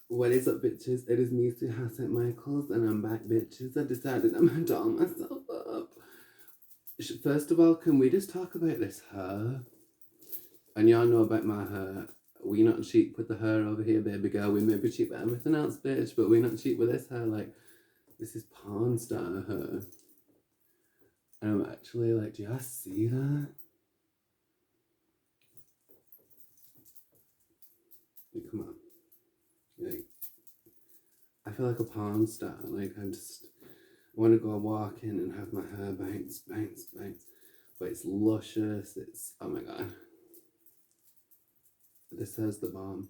What is up, bitches? It is me, Sweetheart St. Michael's, and I'm back, bitches. I decided I'm gonna doll myself up. First of all, can we just talk about this hair? And y'all know about my hair. We not cheap with the hair over here, baby girl. We may be cheap with everything else, bitch, but we not cheap with this hair. Like, this is porn star hair. And I'm actually like, do y'all see that? Like, come on. Like, I feel like a porn star. Like, I want to go walking and have my hair bounce, bounce, bounce. But it's luscious. It's, oh my god. This has the bomb.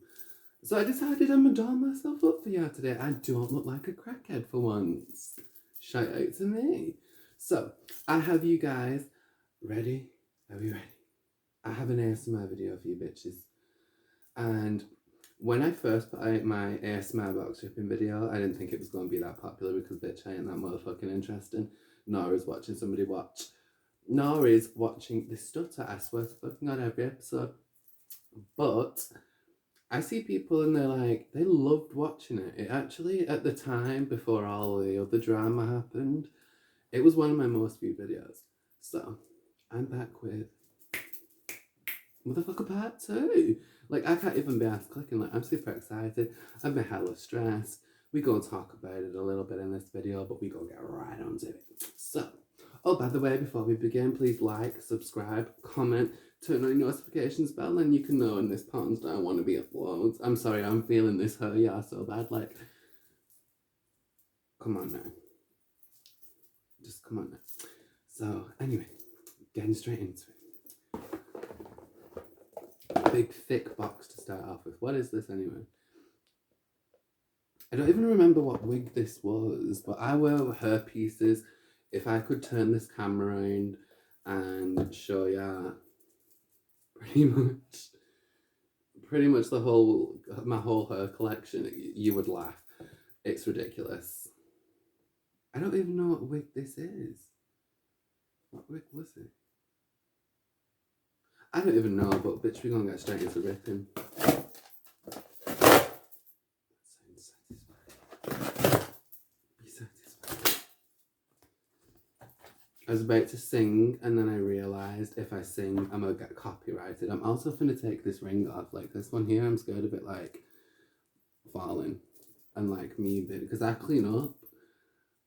So I decided I'm gonna doll myself up for y'all today. I don't look like a crackhead for once. Shout out to me. So, I have you guys ready? Are we ready? I have an ASMR video for you bitches. And when I first put out my ASMR box ripping video, I didn't think it was going to be that popular because bitch, I ain't that motherfucking interesting. Nor is watching somebody watch. Nor is watching this stutter, I swear to fucking God, every episode. But I see people and they're like, they loved watching it. It actually, at the time, before all the other drama happened, it was one of my most viewed videos. So, I'm back with motherfucker part 2. Like, I can't even be asked clicking. Like, I'm super excited. I've been hella stressed. We gonna talk about it a little bit in this video, but we gonna get right onto it. So, oh, by the way, before we begin, please like, subscribe, comment, turn on your notifications bell, and you can know when this porn star want to be uploads. I'm sorry, I'm feeling this hurt, yeah, so bad. Like, come on now. Just come on now. So, anyway, getting straight into it. Big thick box to start off with. What is this anyway? I don't even remember what wig this was, but I wear hair pieces. If I could turn this camera around and show ya pretty much my whole hair collection, you would laugh. It's ridiculous. I don't even know what wig this is. What wig was it? I don't even know, but bitch, we're gonna get straight into ripping. Be satisfied. I was about to sing, and then I realised if I sing, I'm gonna get copyrighted. I'm also gonna take this ring off, like this one here. I'm scared of it like falling and like me, because I clean up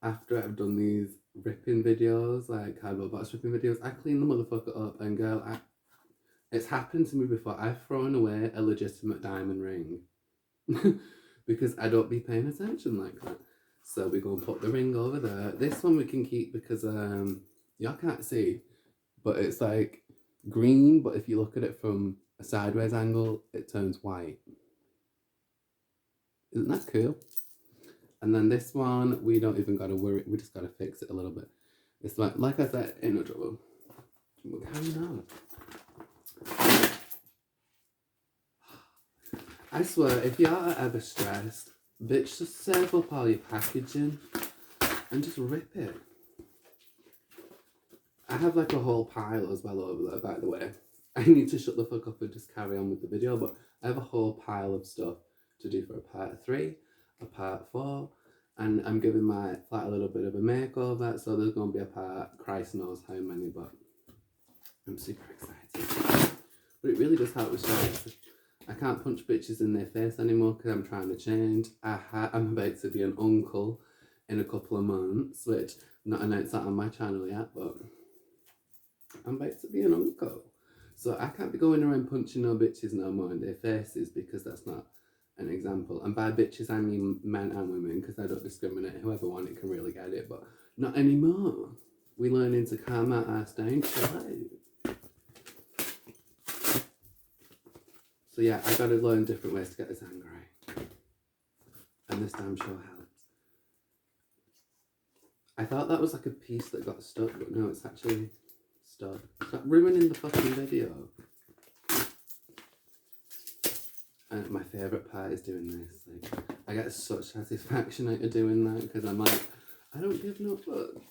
after I've done these ripping videos, like cardboard box ripping videos. I clean the motherfucker up, and girl, it's happened to me before. I've thrown away a legitimate diamond ring because I don't be paying attention like that. So we're gonna put the ring over there. This one we can keep because y'all can't see, but it's like green, but if you look at it from a sideways angle, it turns white. Isn't that cool? And then this one, we don't even gotta worry, we just gotta fix it a little bit. It's like I said, ain't no trouble. We're carrying on. I swear, if y'all are ever stressed, bitch, just save up all your packaging and just rip it. I have like a whole pile as well over there, by the way. I need to shut the fuck up and just carry on with the video, but I have a whole pile of stuff to do for a part 3, a part 4, and I'm giving my flat a little bit of a makeover, so there's going to be a part, Christ knows how many, but I'm super excited. But it really does help with stress. I can't punch bitches in their face anymore because I'm trying to change. I'm about to be an uncle in a couple of months, which I'm not announced that on my channel yet, but I'm about to be an uncle. So I can't be going around punching no bitches no more in their faces because that's not an example. And by bitches, I mean men and women because I don't discriminate. Whoever want it can really get it, but not anymore. We learning to calm our ass down. So yeah, I gotta learn different ways to get this anger out. And this damn sure helps. I thought that was like a piece that got stuck, but no, it's actually stuck. Stop ruining the fucking video. And my favourite part is doing this. Like, I get such satisfaction out of doing that because I'm like, I don't give no fucks.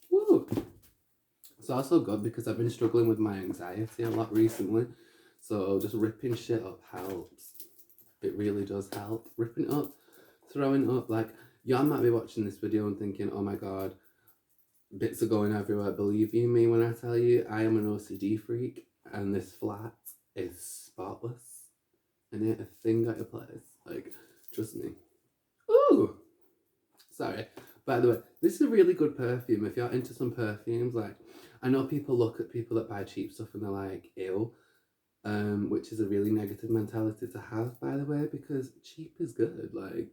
Woo! It's also good because I've been struggling with my anxiety a lot recently. So just ripping shit up helps. It really does help. Ripping it up, throwing it up. Like, y'all might be watching this video and thinking, oh my god, bits are going everywhere. Believe you me when I tell you, I am an OCD freak, and this flat is spotless. And yet a thing at a place. Like, trust me. Ooh! Sorry. By the way, this is a really good perfume. If you're into some perfumes, like, I know people look at people that buy cheap stuff and they're like, ew. Which is a really negative mentality to have, by the way, because cheap is good. Like,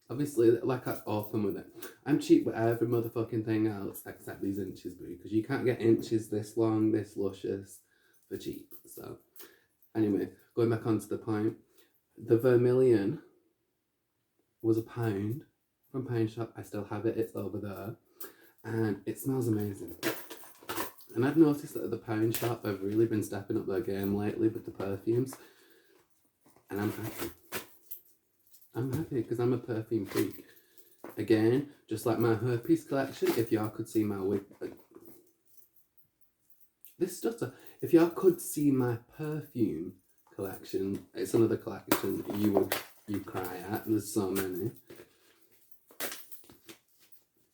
obviously, like, I open with it. I'm cheap with every motherfucking thing else except these inches, boo, because you can't get inches this long, this luscious for cheap. So, anyway, going back onto the point, the Vermilion was £1 from Pound Shop. I still have it, it's over there, and it smells amazing. And I've noticed that at the Pound Shop, I've really been stepping up their game lately with the perfumes, and I'm happy. I'm happy because I'm a perfume freak. Again, just like my herpes collection, if y'all could see my wig, this stutter, if y'all could see my perfume collection, it's another collection you'd cry at. There's so many.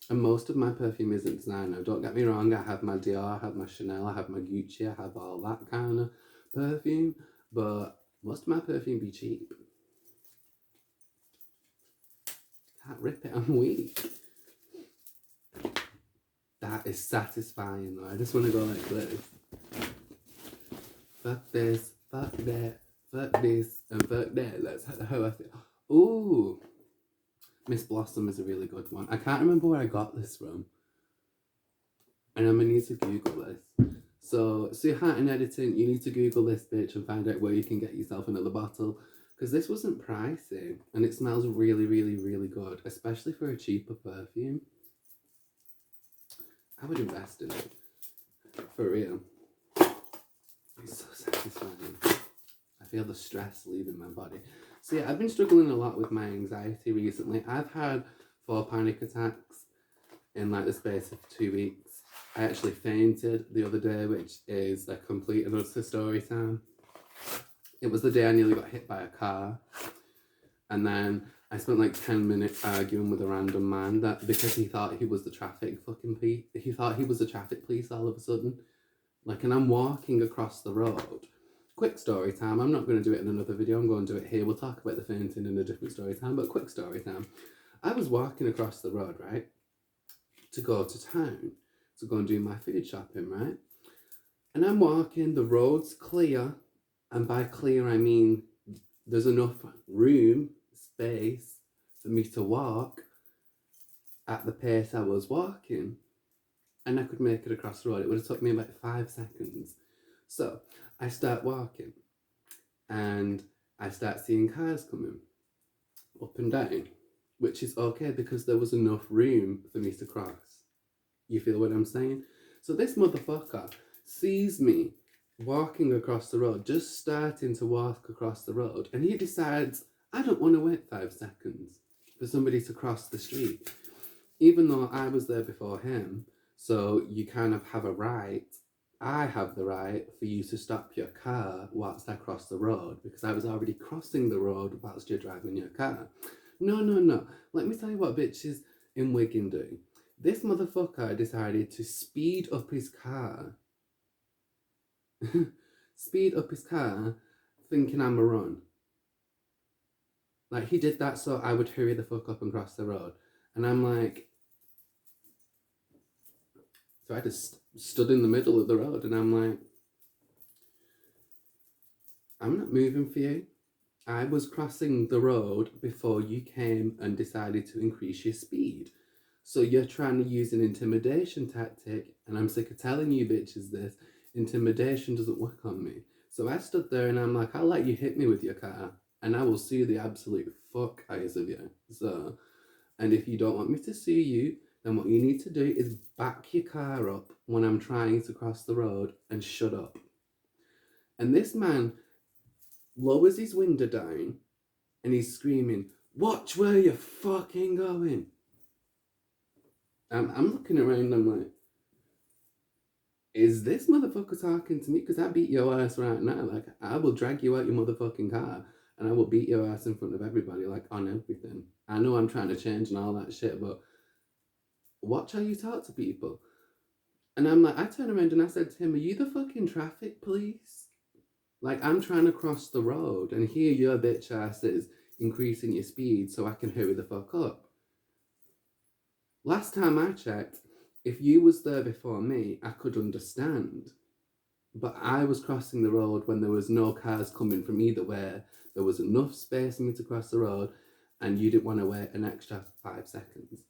And most of my perfume isn't designer. Don't get me wrong, I have my Dior, I have my Chanel, I have my Gucci, I have all that kind of perfume, but most of my perfume be cheap. Can't rip it, I'm weak. That is satisfying though. I just want to go like this. Fuck this, fuck that, fuck this, and fuck that. That's how I feel. Ooh. Miss Blossom is a really good one. I can't remember where I got this from. And I'm going to need to Google this. So you're hot in editing, you need to Google this bitch and find out where you can get yourself another bottle. Because this wasn't pricey. And it smells really, really, really good. Especially for a cheaper perfume. I would invest in it. For real. It's so satisfying. I feel the stress leaving my body. So yeah, I've been struggling a lot with my anxiety recently. I've had 4 panic attacks in like the space of 2 weeks. I actually fainted the other day, which is a complete and utter story time. It was the day I nearly got hit by a car. And then I spent like 10 minutes arguing with a random man that because he thought he was the traffic fucking police. He thought he was the traffic police all of a sudden. Like, and I'm walking across the road. Quick story time. I'm not going to do it in another video. I'm going to do it here. We'll talk about the fainting in a different story time, but quick story time. I was walking across the road, right, to go to town, to go and do my food shopping, right? And I'm walking, the road's clear, and by clear I mean there's enough room, space, for me to walk at the pace I was walking, and I could make it across the road. It would have took me about 5 seconds. So I start walking and I start seeing cars coming up and down, which is okay because there was enough room for me to cross. You feel what I'm saying? So this motherfucker sees me walking across the road, just starting to walk across the road, and he decides, I don't want to wait 5 seconds for somebody to cross the street. Even though I was there before him, so you kind of have a right. I have the right for you to stop your car whilst I cross the road because I was already crossing the road whilst you're driving your car. No. Let me tell you what bitches in Wigan do. This motherfucker decided to speed up his car. Speed up his car thinking I'm a run. Like, he did that so I would hurry the fuck up and cross the road. And I'm like... So I just stood in the middle of the road and I'm like, I'm not moving for you. I was crossing the road before you came and decided to increase your speed. So you're trying to use an intimidation tactic, and I'm sick of telling you bitches this. Intimidation doesn't work on me. So I stood there and I'm like, I'll let you hit me with your car and I will sue the absolute fuck out of you. So, and if you don't want me to sue you, then what you need to do is back your car up when I'm trying to cross the road and shut up. And this man lowers his window down and he's screaming, watch where you're fucking going. I'm looking around, I'm like, is this motherfucker talking to me? Because I beat your ass right now. Like, I will drag you out your motherfucking car and I will beat your ass in front of everybody, like on everything. I know I'm trying to change and all that shit, but watch how you talk to people. And I'm like, I turned around and I said to him, "Are you the fucking traffic police? Like, I'm trying to cross the road, and here your bitch ass is increasing your speed so I can hurry the fuck up." Last time I checked, if you was there before me, I could understand. But I was crossing the road when there was no cars coming from either way. There was enough space for me to cross the road, and you didn't want to wait an extra 5 seconds.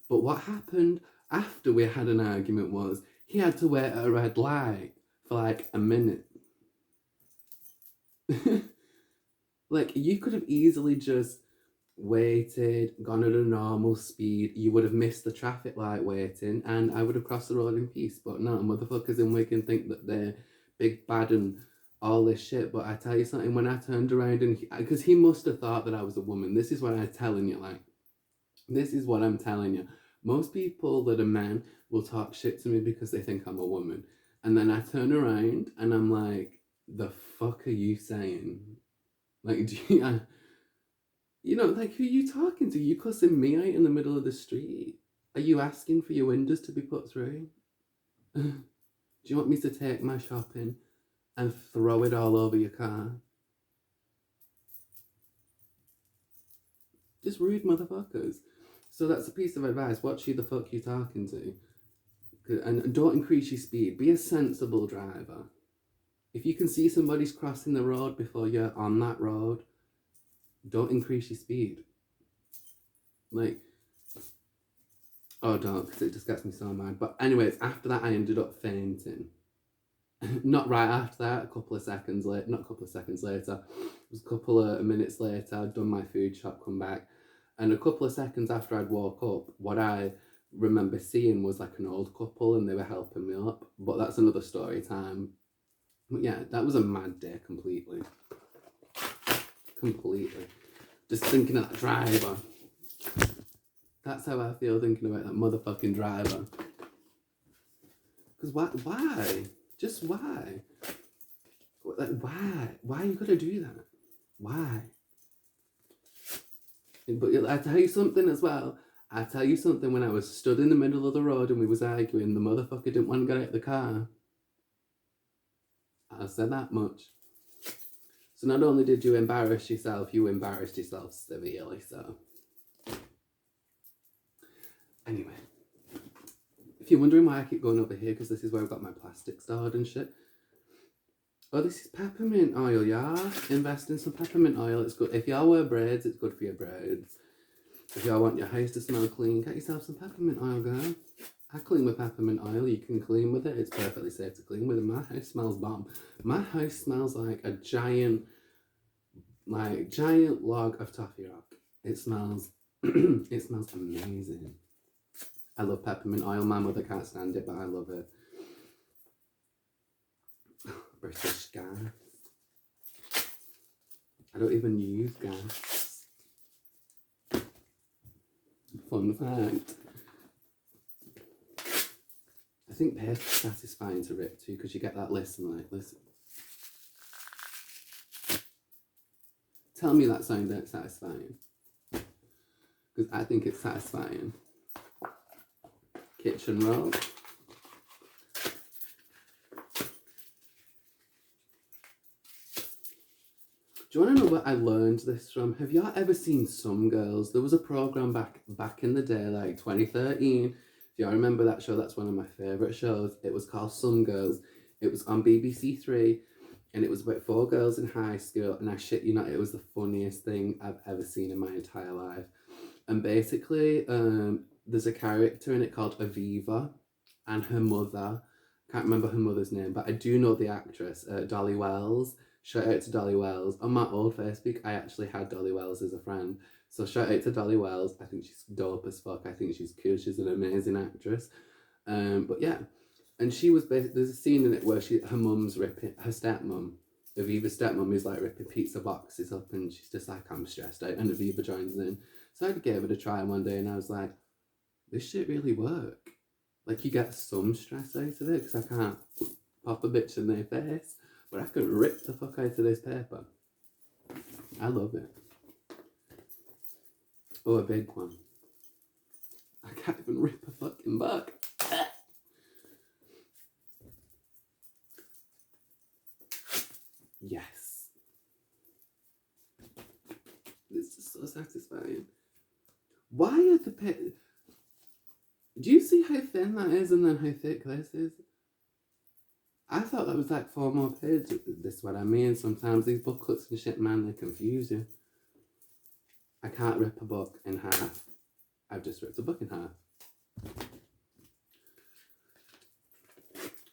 But what happened after we had an argument was he had to wait at a red light for like a minute. Like, you could have easily just waited, gone at a normal speed. You would have missed the traffic light waiting, and I would have crossed the road in peace. But no, motherfuckers in Wigan think that they're big bad and all this shit. But I tell you something, when I turned around and because he must have thought that I was a woman. This is what I'm telling you. Like, this is what I'm telling you. Most people that are men will talk shit to me because they think I'm a woman, and then I turn around and I'm like, "The fuck are you saying?" Like, do you know, like, who are you talking to? You cussing me out in the middle of the street? Are you asking for your windows to be put through? Do you want me to take my shopping and throw it all over your car? Just rude motherfuckers. So that's a piece of advice. Watch who the fuck you talking to. And don't increase your speed. Be a sensible driver. If you can see somebody's crossing the road before you're on that road, don't increase your speed. Like, oh, don't, because it just gets me so mad. But anyways, after that, I ended up fainting. Not right after that, a couple of seconds later, not a couple of seconds later, it was a couple of minutes later, I'd done my food shop, come back. And a couple of seconds after I'd woke up, what I remember seeing was like an old couple and they were helping me up. But that's another story time. But yeah, that was a mad day completely. Completely. Just thinking of that driver. That's how I feel thinking about that motherfucking driver. Because why? Just why? Like, why? Why you gotta do that? Why? But I tell you something as well. I tell you something, when I was stood in the middle of the road and we was arguing, the motherfucker didn't want to get out of the car. I said that much. So not only did you embarrass yourself, you embarrassed yourself severely, so. Anyway. If you're wondering why I keep going over here, because this is where I've got my plastic stored and shit. Oh, this is peppermint oil, yeah? Invest in some peppermint oil. It's good. If y'all wear braids, it's good for your braids. If y'all want your house to smell clean, get yourself some peppermint oil, girl. I clean with peppermint oil. You can clean with it. It's perfectly safe to clean with. My house smells bomb. My house smells like a giant log of toffee rock. It smells, it smells amazing. I love peppermint oil. My mother can't stand it, but I love it. British gas. I don't even use gas. Fun fact. I think paper's satisfying to rip too, because you get that listen. Tell me that sound ain't satisfying. Because I think it's satisfying. Kitchen roll. Do you want to know where I learned this from? Have y'all ever seen Some Girls? There was a programme back in the day, like 2013. If y'all remember that show, that's one of my favourite shows. It was called Some Girls. It was on BBC Three, and it was about 4 girls in high school, and I shit you not, it was the funniest thing I've ever seen in my entire life. And basically, there's a character in it called Aviva, and her mother, can't remember her mother's name, but I do know the actress, Dolly Wells. Shout out to Dolly Wells. On my old Facebook, I actually had Dolly Wells as a friend. So shout out to Dolly Wells. I think she's dope as fuck. I think she's cool. She's an amazing actress. But yeah. And she was there's a scene in it where her mum's ripping, her stepmom, Aviva's stepmom is like ripping pizza boxes up, and she's just like, I'm stressed out. And Aviva joins in. So I gave it a try one day and I was like, this shit really work. Like, you get some stress out of it, because I can't pop a bitch in their face. But I could rip the fuck out of this paper. I love it. Oh, a big one. I can't even rip a fucking book. Yes. This is so satisfying. Why are the do you see how thin that is and then how thick this is? I thought that was like 4 more pages. This is what I mean. Sometimes these booklets and shit, man, they confuse you. I can't rip a book in half. I've just ripped a book in half.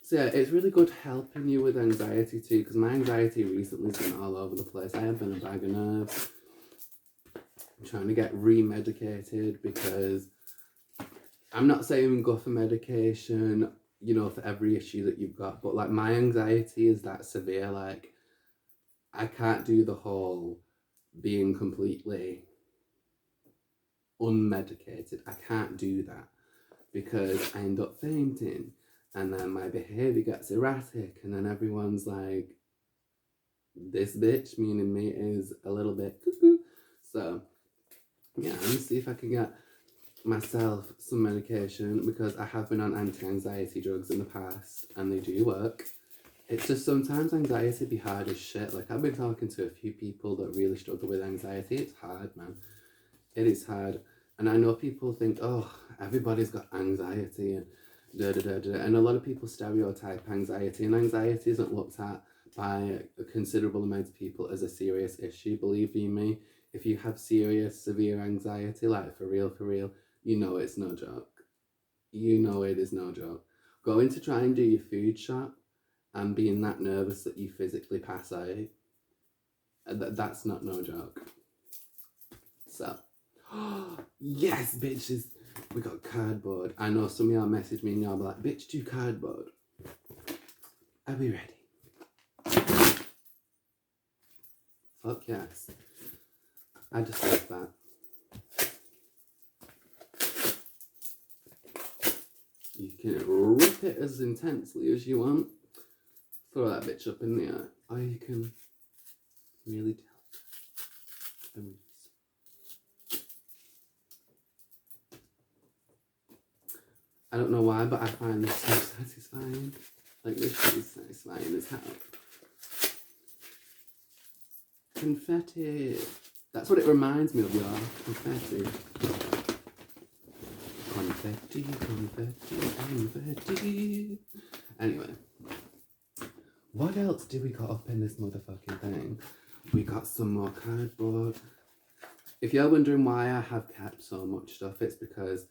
So yeah, it's really good helping you with anxiety too, because my anxiety recently has been all over the place. I have been a bag of nerves. I'm trying to get re-medicated because I'm not saying go for medication, you know, for every issue that you've got, but like my anxiety is that severe. Like I can't do the whole being completely unmedicated. I can't do that because I end up fainting and then my behaviour gets erratic and then everyone's like, this bitch, meaning me, is a little bit cuckoo. So yeah, let me see if I can get myself some medication because I have been on anti-anxiety drugs in the past and they do work. It's just sometimes anxiety be hard as shit. Like I've been talking to a few people that really struggle with anxiety. It's hard, man. It is hard. And I know people think, oh, everybody's got anxiety and da da da da. And a lot of people stereotype anxiety, and anxiety isn't looked at by a considerable amount of people as a serious issue. Believe you me, if you have serious, severe anxiety, like for real, you know it's no joke. You know it is no joke. Going to try and do your food shop and being that nervous that you physically pass out, that's not no joke. So, yes, bitches, we got cardboard. I know some of y'all message me and y'all be like, bitch, do cardboard. Are we ready? Fuck yes. I just like that. You can rip it as intensely as you want. Throw that bitch up in the air. Or you can really tell. I don't know why, but I find this so satisfying. Like, this shit is satisfying as hell. Confetti. That's what it reminds me of, y'all. Confetti. Confetti, confetti, confetti. Anyway. What else did we got up in this motherfucking thing? We got some more cardboard. If you're wondering why I have kept so much stuff, it's because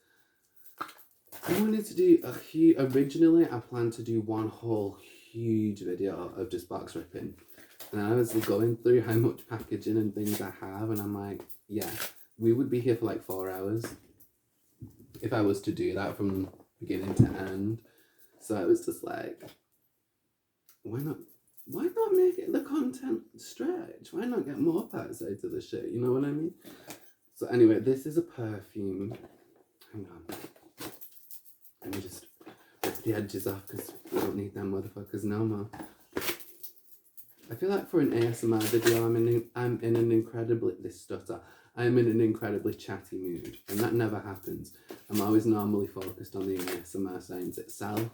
I wanted to do a huge... Originally, I planned to do one whole huge video of just box ripping. And I was going through how much packaging and things I have, and I'm like, yeah, we would be here for like 4 hours if I was to do that from beginning to end. So I was just like, why not make it the content stretch? Why not get more parts out of the shit? You know what I mean? So anyway, this is a perfume. Hang on. Let me just rip the edges off because we don't need them motherfuckers no more. I feel like for an ASMR video, I'm in an incredibly chatty mood, and that never happens. I'm always normally focused on the ASMR sounds itself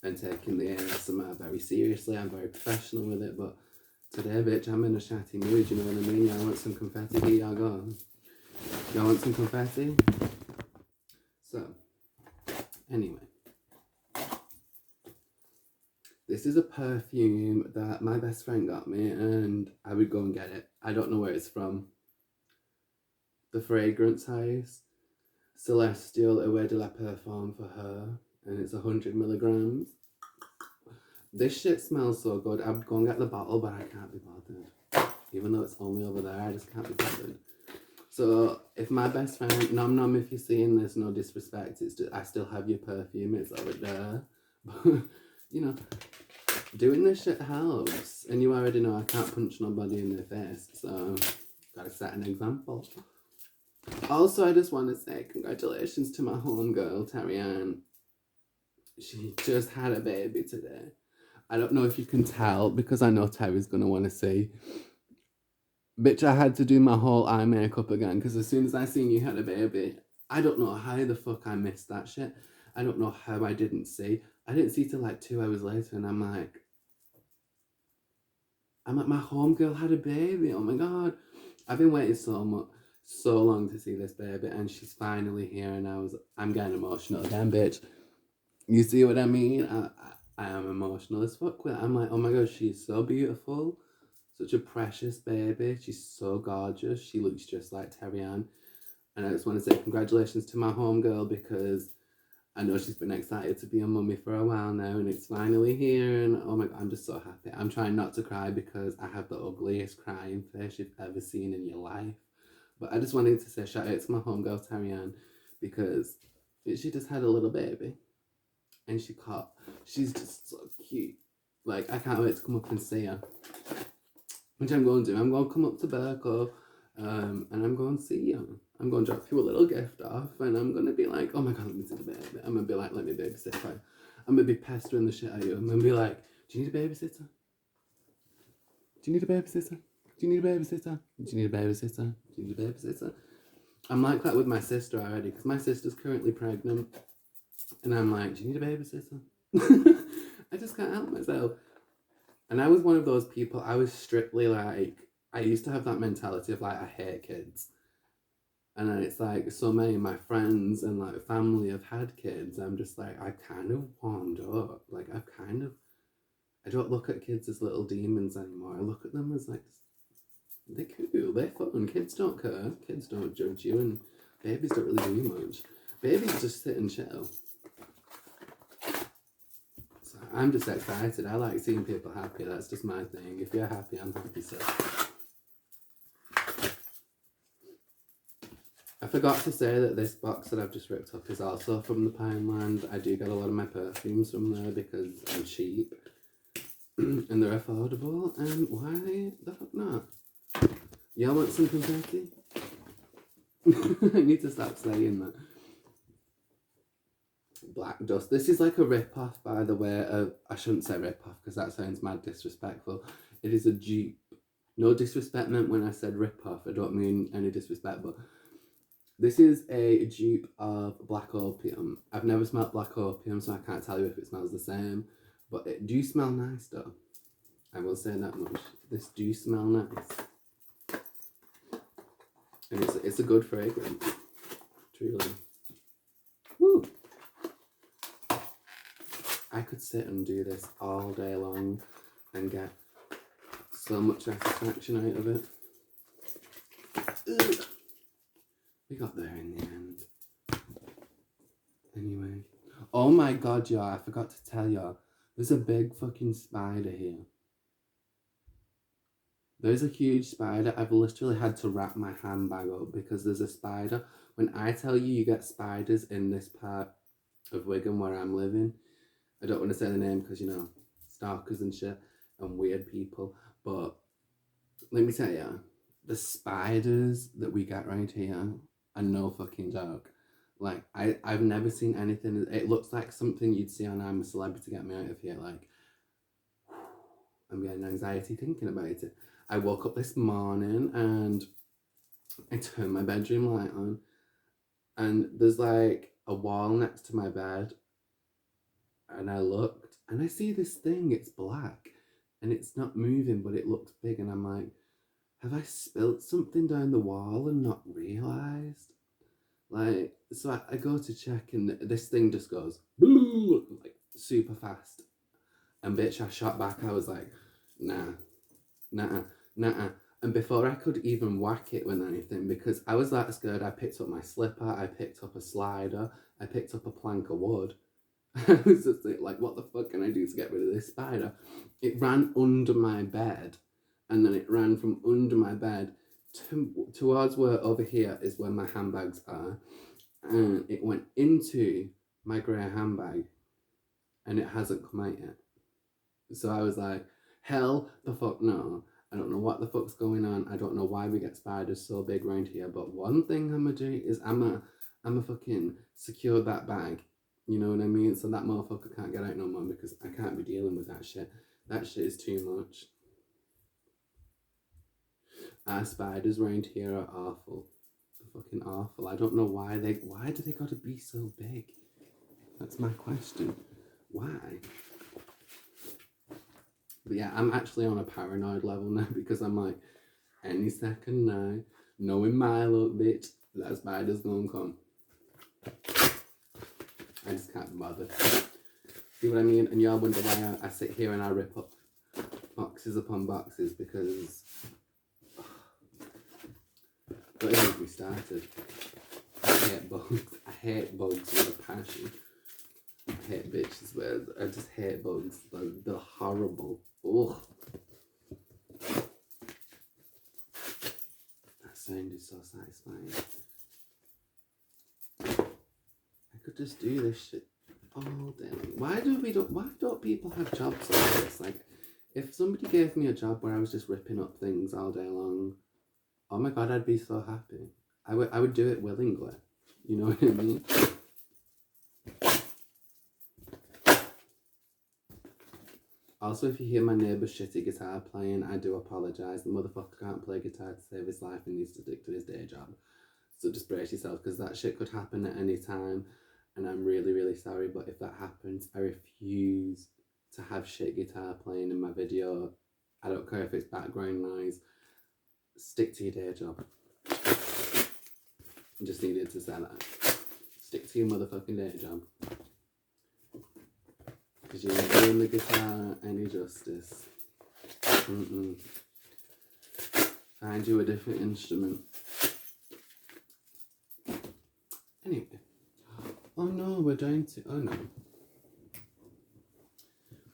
and taking the ASMR very seriously. I'm very professional with it, but today, bitch, I'm in a chatty mood, you know what I mean? Y'all want some confetti? Here y'all go. Y'all want some confetti? So, anyway. This is a perfume that my best friend got me, and I would go and get it. I don't know where it's from. The Fragrance House. Celestial Eau de la Parfum for her, and it's 100 milligrams. This shit smells so good. I would go and get the bottle, but I can't be bothered. Even though it's only over there, I just can't be bothered. So if my best friend, nom nom, if you're seeing this, no disrespect, it's just, I still have your perfume, it's over there. But, you know, doing this shit helps. And you already know I can't punch nobody in the face, so gotta set an example. Also, I just want to say congratulations to my homegirl, Terry-Ann. She just had a baby today. I don't know if you can tell because I know Terry's going to want to see Bitch, I had to do my whole eye makeup again because as soon as I seen you had a baby, I don't know how the fuck I missed that shit. I don't know how I didn't see. I didn't see till like 2 hours later, and I'm like, my homegirl had a baby. Oh my god. I've been waiting so long to see this baby, and she's finally here, and I'm getting emotional again, bitch. You see what I mean? I am emotional as fuck with it. I'm like, oh my god, she's so beautiful. Such a precious baby. She's so gorgeous. She looks just like Terry Ann. And I just want to say congratulations to my homegirl because I know she's been excited to be a mummy for a while now and it's finally here. And oh my god, I'm just so happy. I'm trying not to cry because I have the ugliest crying face you've ever seen in your life. But I just wanted to say shout out to my homegirl Terry Ann because she just had a little baby and she's just so cute. Like, I can't wait to come up and see her. Which I'm going to do. I'm going to come up to Berko and I'm going to see you. I'm going to drop you a little gift off and I'm going to be like, oh my god, let me see the baby. I'm going to be like, let me babysit her. I'm going to be pestering the shit out of you. I'm going to be like, do you need a babysitter? Do you need a babysitter? Do you need a babysitter? Do you need a babysitter? Do you need a babysitter? I'm like that with my sister already because my sister's currently pregnant. And I'm like, do you need a babysitter? I just can't help myself. And I was one of those people, I was strictly like, I used to have that mentality of like, I hate kids. And then it's like, so many of my friends and like family have had kids. I'm just like, I kind of warmed up. Like, I don't look at kids as little demons anymore. I look at them as like, they're cool, they're fun. Kids don't care, kids don't judge you, and babies don't really do much. Babies just sit and chill. So I'm just excited. I like seeing people happy. That's just my thing. If you're happy, I'm happy. So I forgot to say that this box that I've just ripped up is also from the Pineland. I do get a lot of my perfumes from there because I'm cheap and they're affordable. And why the fuck not? Y'all want some confetti? I need to stop saying that. Black Dust. This is like a rip-off, by the way. I shouldn't say rip-off because that sounds mad disrespectful. It is a dupe. No disrespect meant when I said rip-off. I don't mean any disrespect, but this is a dupe of Black Opium. I've never smelled Black Opium, so I can't tell you if it smells the same. But it do smell nice, though. I will say that much. This do smell nice. And it's a good fragrance. Truly. Woo! I could sit and do this all day long and get so much satisfaction out of it. Ugh. We got there in the end. Anyway. Oh my god, y'all, I forgot to tell y'all. There's a big fucking spider here. There's a huge spider. I've literally had to wrap my handbag up because there's a spider. When I tell you you get spiders in this part of Wigan where I'm living, I don't want to say the name because, you know, stalkers and shit and weird people. But let me tell you, the spiders that we get right here are no fucking joke. Like, I've never seen anything. It looks like something you'd see on I'm a Celebrity, Get Me Out of Here. Like, I'm getting anxiety thinking about it. I woke up this morning and I turned my bedroom light on, and there's like a wall next to my bed. And I looked and I see this thing, it's black and it's not moving, but it looks big. And I'm like, have I spilt something down the wall and not realised? Like, so I go to check and this thing just goes like super fast. And bitch, I shot back. I was like, nah, nah, nah. And before I could even whack it with anything, because I was that scared, I picked up my slipper, I picked up a slider, I picked up a plank of wood. I was just like, what the fuck can I do to get rid of this spider? It ran under my bed, and then it ran from under my bed towards where over here is where my handbags are, and it went into my grey handbag, and it hasn't come out yet. So I was like, hell the fuck no. I don't know what the fuck's going on. I don't know why we get spiders so big around here. But one thing I'm gonna do is I'm a fucking secure that bag. You know what I mean? So that motherfucker can't get out no more because I can't be dealing with that shit. That shit is too much. Our spiders around here are awful. They're fucking awful. I don't know why do they gotta be so big? That's my question. Why? But yeah, I'm actually on a paranoid level now because I'm like, any second now, knowing my luck, bitch, that spider's gonna come. I just can't be bothered. See what I mean? And y'all wonder why I sit here and I rip up boxes upon boxes because... But anyway, we started. I hate bugs. I hate bugs with a passion. I hate bitches, but I just hate bugs. They're horrible. Ugh. That sound is so satisfying. I could just do this shit all day long. Why don't people have jobs like this? Like, if somebody gave me a job where I was just ripping up things all day long, oh my god, I'd be so happy. I would do it willingly. You know what I mean? Also, if you hear my neighbour's shitty guitar playing, I do apologise. The motherfucker can't play guitar to save his life and needs to stick to his day job. So just brace yourself, because that shit could happen at any time. And I'm really, really sorry, but if that happens, I refuse to have shit guitar playing in my video. I don't care if it's background noise. Stick to your day job. I just needed to say that. Stick to your motherfucking day job. Because you're not doing the guitar any justice. Find you a different instrument. Anyway. Oh no, we're down to... Oh no.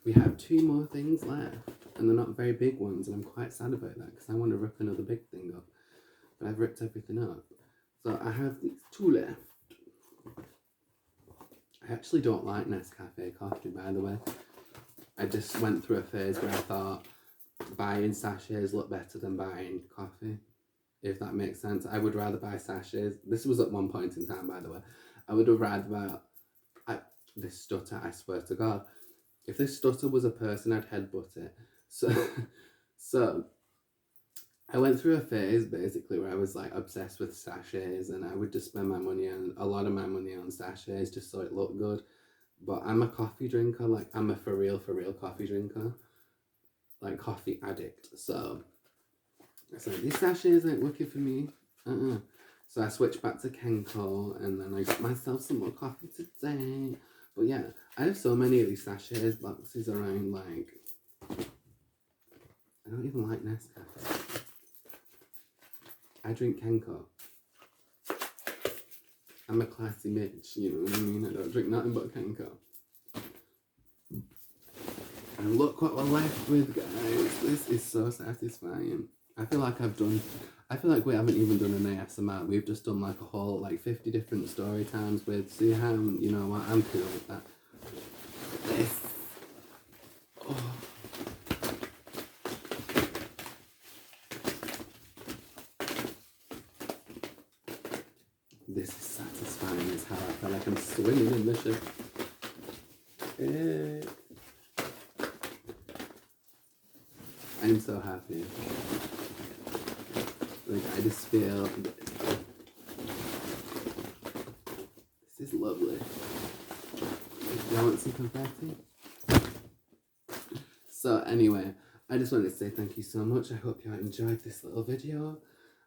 We have 2 more things left. And they're not very big ones. And I'm quite sad about that. Because I want to rip another big thing up. But I've ripped everything up. So I have these 2 left. I actually don't like Nescafe coffee, by the way. I just went through a phase where I thought buying sachets looked better than buying coffee, if that makes sense. I would rather buy sachets. This was at one point in time, by the way. I would have rather this stutter, I swear to God. If this stutter was a person, I'd headbutt it. So I went through a phase basically where I was like obsessed with sachets, and I would just spend my money on a lot of my money on sachets just so it looked good. But I'm a coffee drinker, like I'm a for real coffee drinker, like coffee addict. So I said these sachets ain't working for me. So I switched back to Kenco, and then I got myself some more coffee today. But yeah, I have so many of these sachets boxes around. Like, I don't even like Nescafe. I drink Kenco. I'm a classy bitch, you know what I mean? I don't drink nothing but Kenco. And look what we're left with, guys. This is so satisfying. I feel like we haven't even done an ASMR. We've just done like a whole, like 50 different story times with, see how, you know what, I'm cool with that. This. Oh. This is satisfying as hell. I feel like I'm swimming in the shit. I'm so happy. Like, I just feel... This is lovely. Y'all want some confetti? So anyway, I just wanted to say thank you so much. I hope y'all enjoyed this little video.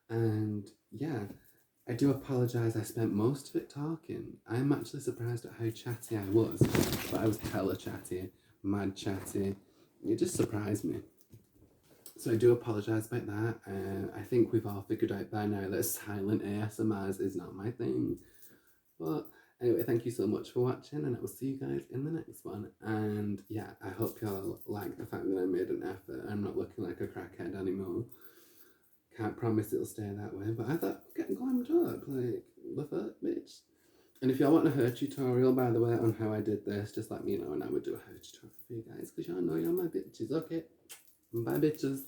And yeah, I do apologise I spent most of it talking. I'm actually surprised at how chatty I was. But I was hella chatty, mad chatty. It just surprised me. So I do apologise about that. I think we've all figured out by now that silent ASMRs is not my thing. But anyway, thank you so much for watching, and I will see you guys in the next one. And yeah, I hope y'all like the fact that I made an effort. I'm not looking like a crackhead anymore. Can't promise it'll stay that way, but I thought, get glammed up, like, the fuck, bitch. And if y'all want a hair tutorial, by the way, on how I did this, just let me know and I would do a hair tutorial for you guys, because y'all know you're my bitches, okay? Bye, bitches.